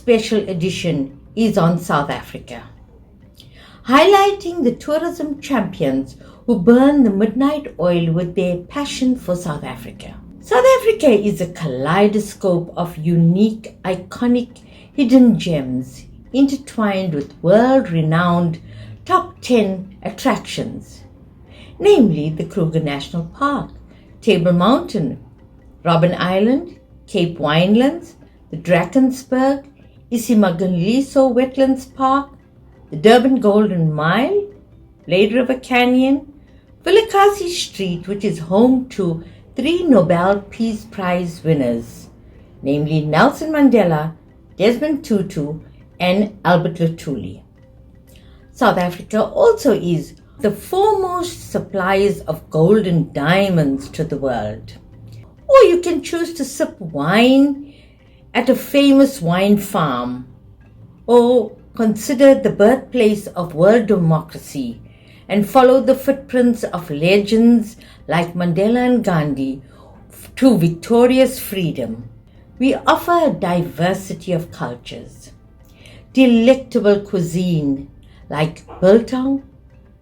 special edition is on South Africa, highlighting the tourism champions who burn the midnight oil with their passion for South Africa. South Africa is a kaleidoscope of unique, iconic, hidden gems intertwined with world-renowned top 10 attractions, namely the Kruger National Park, Table Mountain, Robben Island, Cape Winelands, the Drakensberg, Isimangaliso Wetlands Park, the Durban Golden Mile, Blade River Canyon, Vilakazi Street, which is home to 3 Nobel Peace Prize winners, namely Nelson Mandela, Desmond Tutu, and Albert Luthuli. South Africa also is the foremost suppliers of gold and diamonds to the world. Or you can choose to sip wine at a famous wine farm, or consider the birthplace of world democracy and follow the footprints of legends like Mandela and Gandhi to victorious freedom. We offer a diversity of cultures, delectable cuisine like biltong,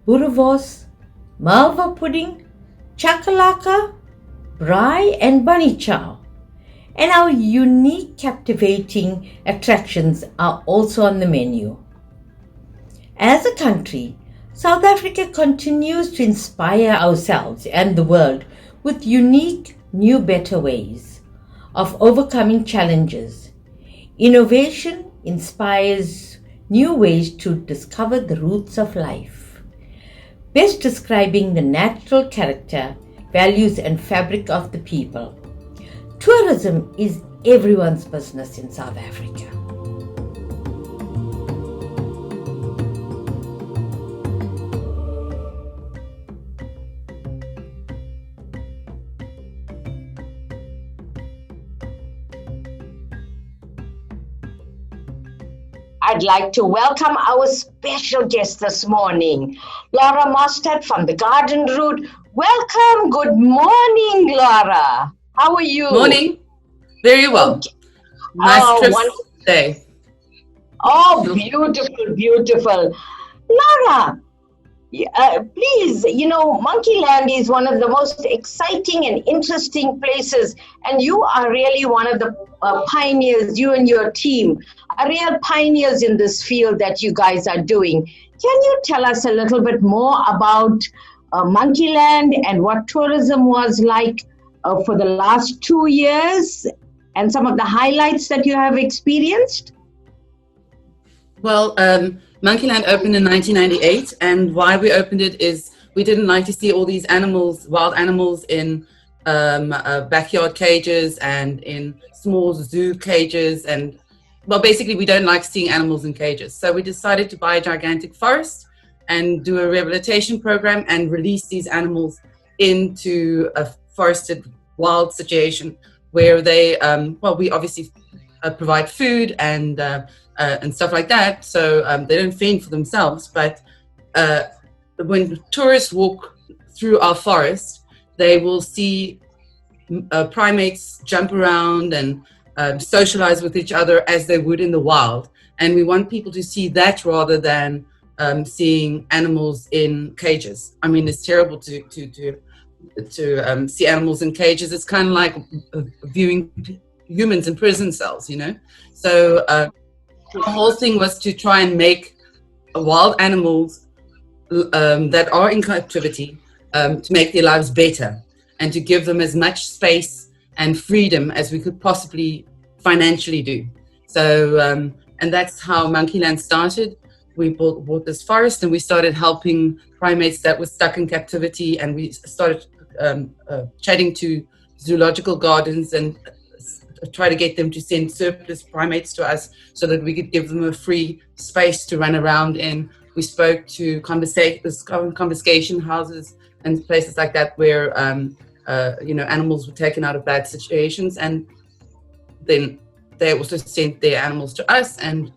boerewors, malva pudding, chakalaka, braai and bunny chow. And our unique, captivating attractions are also on the menu. As a country, South Africa continues to inspire ourselves and the world with unique, new, better ways of overcoming challenges. Innovation inspires new ways to discover the roots of life, best describing the natural character, values, and fabric of the people. Tourism is everyone's business in South Africa. I'd like to welcome our special guest this morning, Lara Mostert from the Garden Route. Welcome. Good morning, Lara. How are you? Morning. Very well. Okay. Nice trip today. Oh, beautiful, beautiful. Lara, please, Monkeyland is one of the most exciting and interesting places, and you are really one of the pioneers, you and your team are real pioneers in this field that you guys are doing. Can you tell us a little bit more about Monkeyland and what tourism was like for the last 2 years and some of the highlights that you have experienced? Well, Monkeyland opened in 1998, and why we opened it is we didn't like to see all these animals, wild animals in backyard cages and in small zoo cages, and well, basically we don't like seeing animals in cages. So we decided to buy a gigantic forest and do a rehabilitation program and release these animals into a forested wild situation where they, we obviously provide food and stuff like that. So they don't fend for themselves. But when tourists walk through our forest, they will see primates jump around and socialize with each other as they would in the wild. And we want people to see that rather than seeing animals in cages. I mean, it's terrible to see animals in cages. It's kind of like viewing humans in prison cells, So the whole thing was to try and make wild animals that are in captivity to make their lives better and to give them as much space and freedom as we could possibly financially do. So, and that's how Monkeyland started. We bought this forest and we started helping primates that were stuck in captivity, and we started chatting to zoological gardens and try to get them to send surplus primates to us so that we could give them a free space to run around in. We spoke to confiscation houses and places like that where animals were taken out of bad situations, and then they also sent their animals to us, and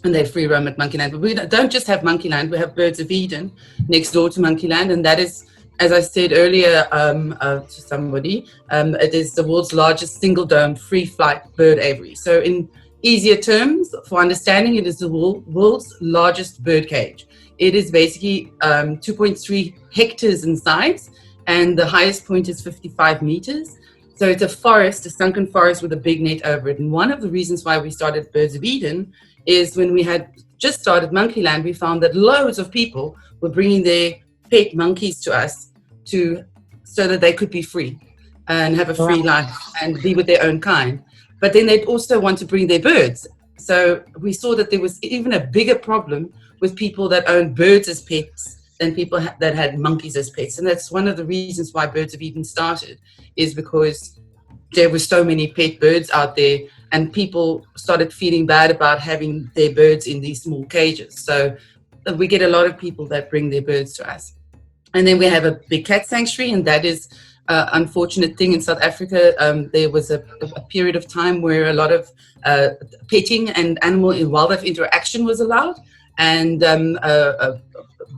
they free roam at Monkeyland. But we don't just have Monkeyland, we have Birds of Eden next door to Monkeyland, and that is, as I said earlier to somebody, it is the world's largest single dome free flight bird aviary. So in easier terms for understanding, it is the world's largest bird cage. It is basically 2.3 hectares in size, and the highest point is 55 meters. So it's a forest, a sunken forest with a big net over it. And one of the reasons why we started Birds of Eden is when we had just started Monkeyland, we found that loads of people were bringing their pet monkeys to us so that they could be free and have a free life and be with their own kind. But then they'd also want to bring their birds. So we saw that there was even a bigger problem with people that owned birds as pets than people that had monkeys as pets. And that's one of the reasons why Birds of Eden started, is because there were so many pet birds out there, and people started feeling bad about having their birds in these small cages. So we get a lot of people that bring their birds to us. And then we have a big cat sanctuary, and that is an unfortunate thing in South Africa. There was a period of time where a lot of petting and animal and wildlife interaction was allowed, and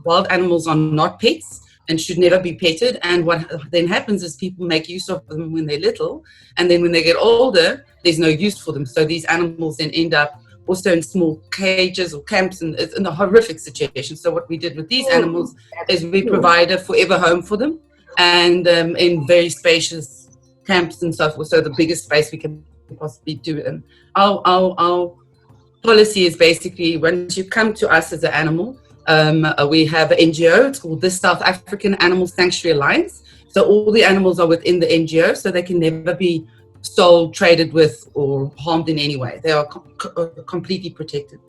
wild animals are not pets and should never be petted. And what then happens is people make use of them when they're little, and then when they get older, there's no use for them. So these animals then end up also in small cages or camps, and it's in a horrific situation. So what we did with these animals is we provide a forever home for them, and in very spacious camps and so forth. So the biggest space we can possibly do. And our policy is basically, once you come to us as an animal, we have an NGO. It's called the South African Animal Sanctuary Alliance. So all the animals are within the NGO, so they can never be sold, traded with, or harmed in any way. They are completely protected.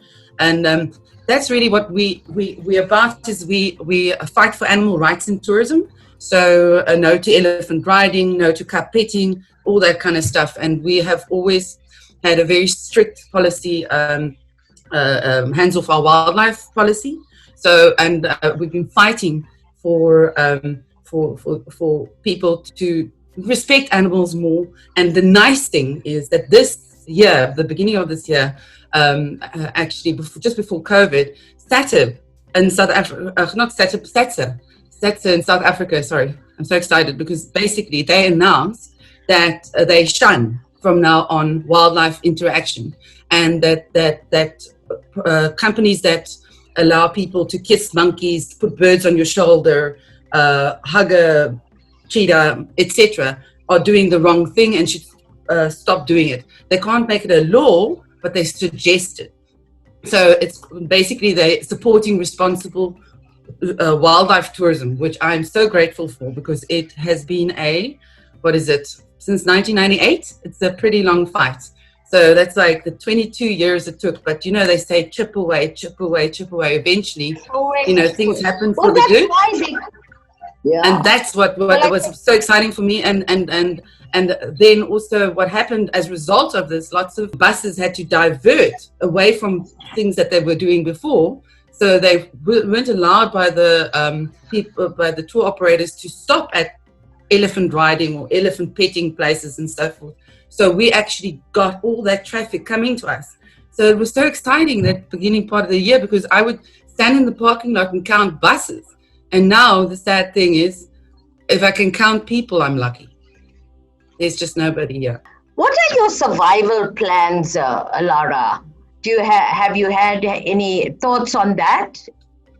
And that's really what we about, is we fight for animal rights in tourism. So no to elephant riding, no to cup petting, all that kind of stuff. And we have always had a very strict policy, hands off our wildlife policy. So, and we've been fighting for people to respect animals more. And the nice thing is that this year, the beginning of this year, actually just before COVID, SATIV in South Africa, SATSA in South Africa, sorry, I'm so excited, because basically they announced that they shun from now on wildlife interaction, and that companies that allow people to kiss monkeys, put birds on your shoulder, hug a cheetah, etc., are doing the wrong thing and should stop doing it. They can't make it a law, but they suggest it. So it's basically they're supporting responsible wildlife tourism, which I'm so grateful for, because it has been since 1998. It's a pretty long fight. So that's like the 22 years it took. But, they say chip away, chip away, chip away. Eventually, things happen for the good. Yeah. And that's what was so exciting for me. And then also what happened as a result of this, lots of buses had to divert away from things that they were doing before. So they weren't allowed by the by the tour operators to stop at elephant riding or elephant petting places and so forth. So we actually got all that traffic coming to us. So it was so exciting, that beginning part of the year, because I would stand in the parking lot and count buses. And now the sad thing is, if I can count people, I'm lucky. There's just nobody here. What are your survival plans, Lara? Do you have you had any thoughts on that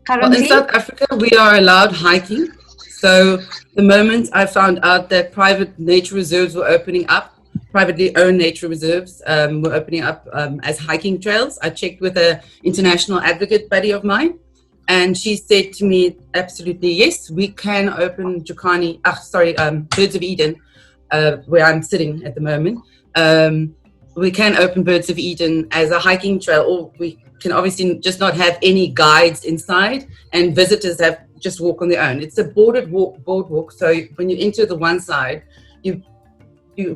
currently? Well, in South Africa, we are allowed hiking. So the moment I found out that private nature reserves were opening up, privately owned nature reserves were opening up as hiking trails, I checked with an international advocate buddy of mine, and she said to me, absolutely, yes, we can open Birds of Eden, where I'm sitting at the moment. We can open Birds of Eden as a hiking trail, or we can obviously just not have any guides inside, and visitors have just walk on their own. It's a boardwalk. So when you enter the one side, you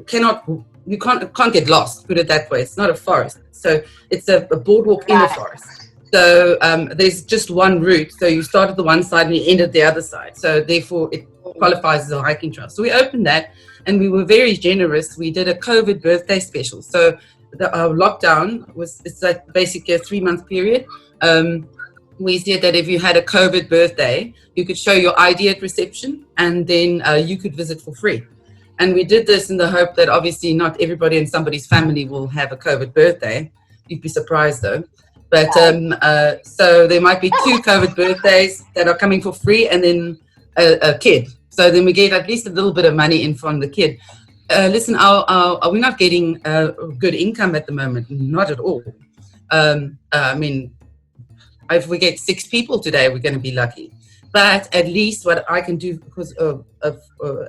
can't get lost, put it that way. It's not a forest. So it's a boardwalk in a forest. So there's just one route. So you start at the one side and you end at the other side. So therefore it qualifies as a hiking trail. So we opened that, and we were very generous. We did a COVID birthday special. So our lockdown it's like basically a 3-month period. We said that if you had a COVID birthday, you could show your ID at reception, and then you could visit for free. And we did this in the hope that obviously not everybody in somebody's family will have a COVID birthday. You'd be surprised though. But so there might be 2 COVID birthdays that are coming for free, and then a kid. So then we get at least a little bit of money in from the kid. Listen, are we not getting good income at the moment? Not at all. I mean, if we get 6 people today, we're going to be lucky. But at least what I can do because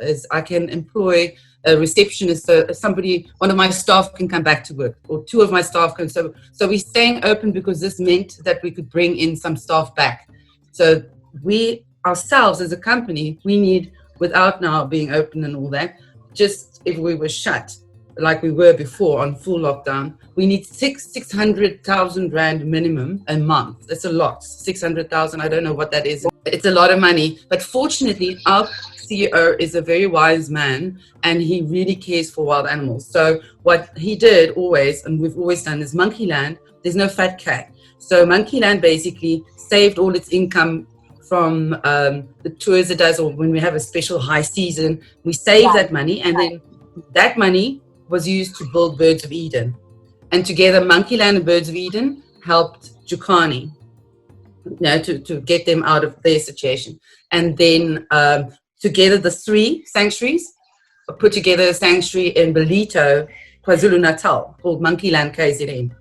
is I can employ a receptionist, so one of my staff can come back to work, or 2 of my staff can. So we're staying open because this meant that we could bring in some staff back. So we ourselves as a company, we need, without now being open and all that, just if we were shut like we were before on full lockdown, we need 600,000 rand minimum a month. That's a lot. 600,000. I don't know what that is. It's a lot of money. But fortunately, our CEO is a very wise man, and he really cares for wild animals. So what he did always, and we've always done, is Monkeyland. There's no fat cat. So Monkeyland basically saved all its income from the tours it does, or when we have a special high season, we save that money, and then that money was used to build Birds of Eden. And together, Monkeyland and Birds of Eden helped Jukani, to get them out of their situation. And then together, the 3 sanctuaries put together a sanctuary in Belito, KwaZulu-Natal, called Monkeyland KZN.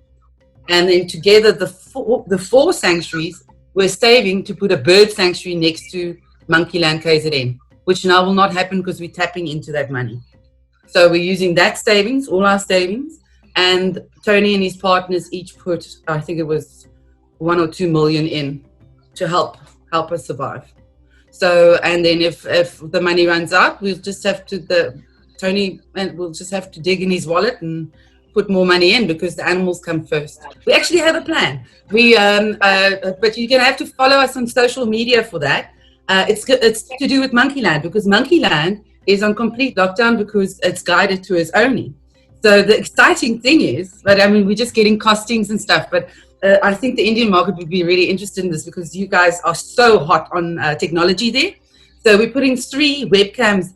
And then together, the 4 sanctuaries were saving to put a bird sanctuary next to Monkeyland KZN, which now will not happen because we're tapping into that money. So we're using that savings, all our savings, and Tony and his partners each put, I think it was 1 or 2 million in to help us survive. So, and then if the money runs out, we'll just have to, Tony will just have to dig in his wallet and put more money in, because the animals come first. We actually have a plan. But you're going to have to follow us on social media for that. It's to do with Monkeyland, because Monkeyland is on complete lockdown because it's guided tours only. So the exciting thing is, but I mean, we're just getting costings and stuff, but I think the Indian market would be really interested in this, because you guys are so hot on technology there. So we're putting 13 webcams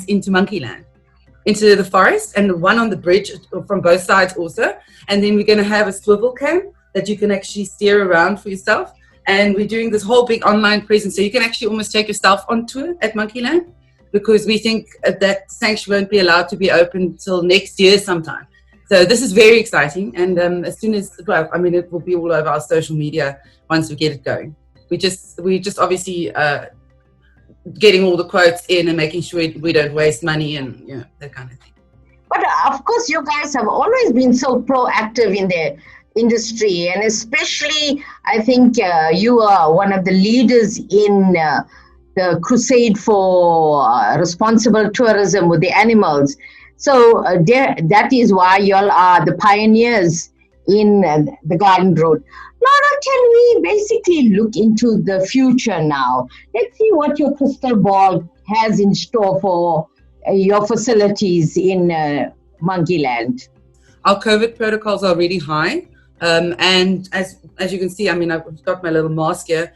into Monkeyland, into the forest, and 1 on the bridge from both sides also. And then we're going to have a swivel cam that you can actually steer around for yourself. And we're doing this whole big online presence, so you can actually almost take yourself on tour at Monkeyland, because we think that sanctuary won't be allowed to be open till next year sometime. So this is very exciting, and as soon as, well, I mean, it will be all over our social media once we get it going. We just obviously getting all the quotes in and making sure we don't waste money and that kind of thing. But of course, you guys have always been so proactive in the industry, and especially I think you are one of the leaders in the crusade for responsible tourism with the animals. So that is why you all are the pioneers in the Garden Route. Lara, can we basically look into the future now? Let's see what your crystal ball has in store for your facilities in Monkeyland. Our COVID protocols are really high. And as you can see, I mean, I've got my little mask here.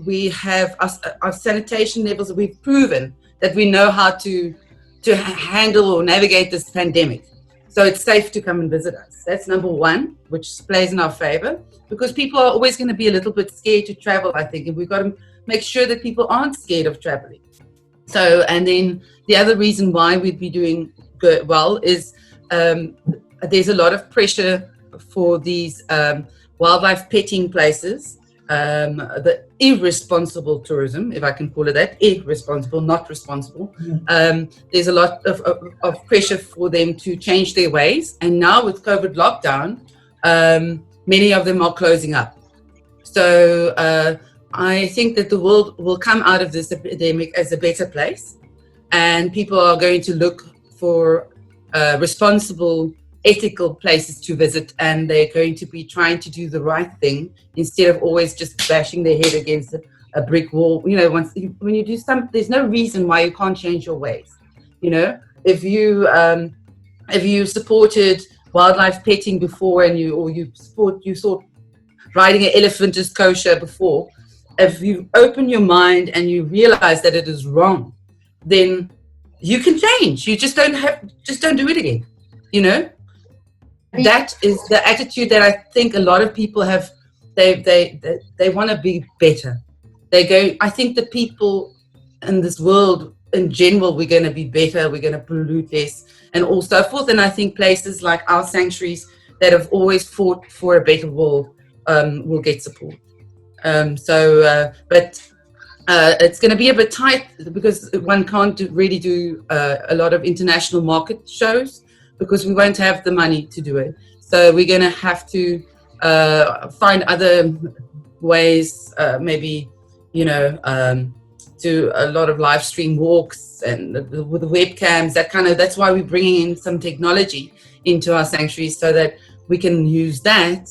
We have our sanitation levels. We've proven that we know how to handle or navigate this pandemic. So it's safe to come and visit us. That's number 1, which plays in our favor, because people are always going to be a little bit scared to travel, I think, and we've got to make sure that people aren't scared of traveling. So, and then the other reason why we'd be doing good, well, is there's a lot of pressure for these wildlife petting places, the irresponsible tourism, if I can call it that, irresponsible, not responsible. There's a lot of pressure for them to change their ways. And now with COVID lockdown, many of them are closing up. So I think that the world will come out of this epidemic as a better place. And people are going to look for responsible, ethical places to visit, and they're going to be trying to do the right thing instead of always just bashing their head against a brick wall. When you do something, there's no reason why you can't change your ways. If you supported wildlife petting before, and you thought riding an elephant is kosher before, if you open your mind and you realize that it is wrong, then you can change. You just don't do it again. You know, that is the attitude that I think a lot of people have. They want to be better. I think the people in this world in general, we're going to be better, we're going to pollute less, and all so forth. And I think places like our sanctuaries that have always fought for a better world will get support. But it's going to be a bit tight because one can't really do a lot of international market shows because we won't have the money to do it. So we're going to have to find other ways, maybe, do a lot of live stream walks and with the webcams, that's why we're bringing in some technology into our sanctuaries so that we can use that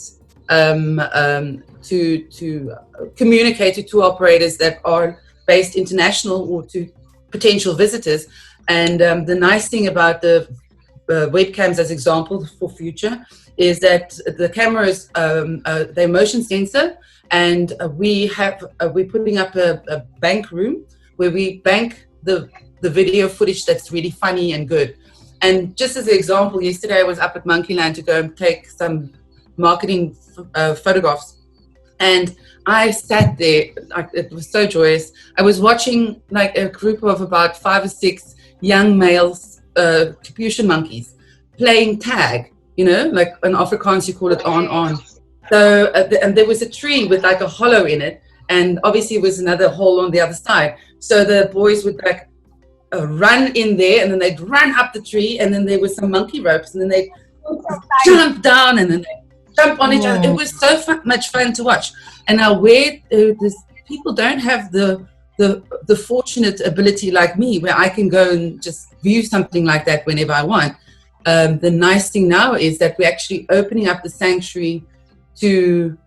to communicate to tour operators that are based international or to potential visitors. And the nice thing about the webcams as example for future is that the cameras, they're motion sensor, and we're putting up a bank room where we bank the video footage that's really funny and good. And just as an example, yesterday I was up at Monkeyland to go and take some marketing photographs, and I sat there, it was so joyous. I was watching like a group of about 5 or 6 young males, capuchin monkeys, playing tag, like in Afrikaans you call it on. So, and there was a tree with like a hollow in it, and obviously it was another hole on the other side. So the boys would like run in there, and then they'd run up the tree, and then there was some monkey ropes, and then they'd jump down, and then they'd jump on each other. It was so much fun to watch. And now where people don't have the fortunate ability like me, where I can go and just view something like that whenever I want. The nice thing now is that we're actually opening up the sanctuary to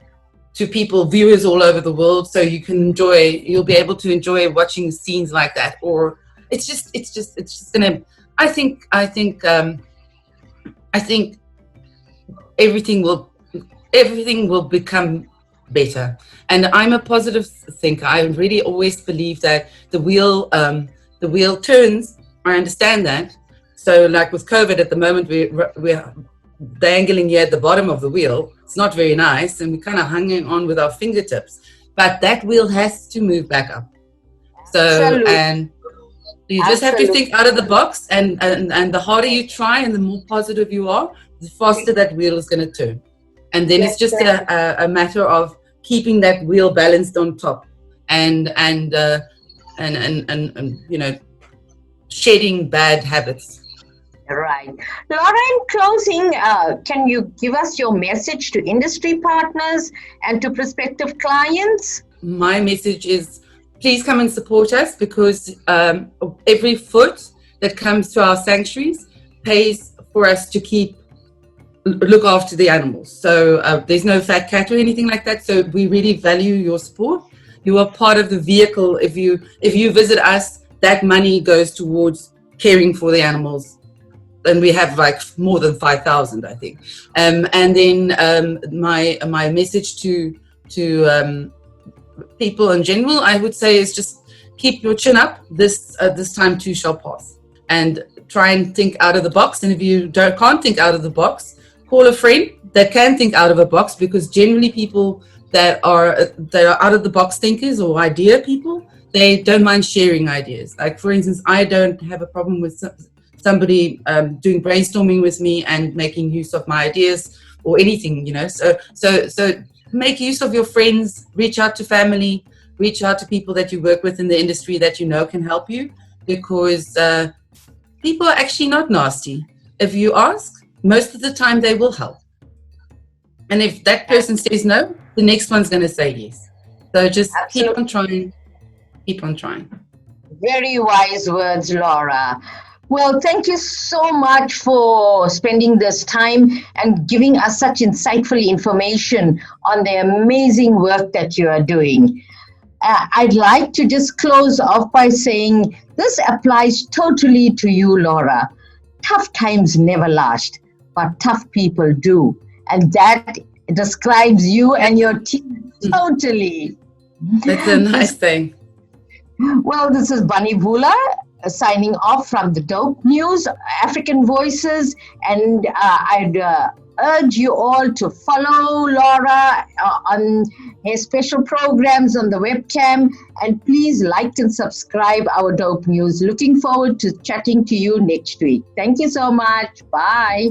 people, viewers all over the world, so you'll be able to enjoy watching scenes like that. Or it's just gonna, I think everything will become better. And I'm a positive thinker. I really always believe that the wheel turns. I understand that. So like with COVID at the moment, we're dangling here at the bottom of the wheel. It's not very nice, and we're kind of hanging on with our fingertips. But that wheel has to move back up. So, absolutely. And you just have to think out of the box, and the harder you try and the more positive you are, the faster that wheel is going to turn. And then it's just a matter of keeping that wheel balanced on top and shedding bad habits. Right. Lara, in closing, can you give us your message to industry partners and to prospective clients? My message is, please come and support us, because every foot that comes to our sanctuaries pays for us to look after the animals. So there's no fat cat or anything like that. So we really value your support. You are part of the vehicle. If you visit us, that money goes towards caring for the animals. And we have like more than 5,000, I think. And then my message to people in general, I would say, is just keep your chin up. This time too shall pass, and try and think out of the box. And if you can't think out of the box, call a friend that can think out of a box, because generally people that are out of the box thinkers or idea people, they don't mind sharing ideas. Like for instance, I don't have a problem with somebody doing brainstorming with me and making use of my ideas or anything, So make use of your friends, reach out to family, reach out to people that you work with in the industry that you know can help you, because people are actually not nasty. If you ask, most of the time they will help. And if that person says no, the next one's going to say yes. So just keep on trying. Very wise words, Lara. Well, thank you so much for spending this time and giving us such insightful information on the amazing work that you are doing. I'd like to just close off by saying this applies totally to you, Lara. Tough times never last, but tough people do. And that describes you and your team totally. That's a nice thing. Well, this is Bunny Bhoola signing off from the Dope News, African Voices, and I'd urge you all to follow Laura on her special programs on the webcam, and please like and subscribe our Dope News. Looking forward to chatting to you next week. Thank you so much. Bye.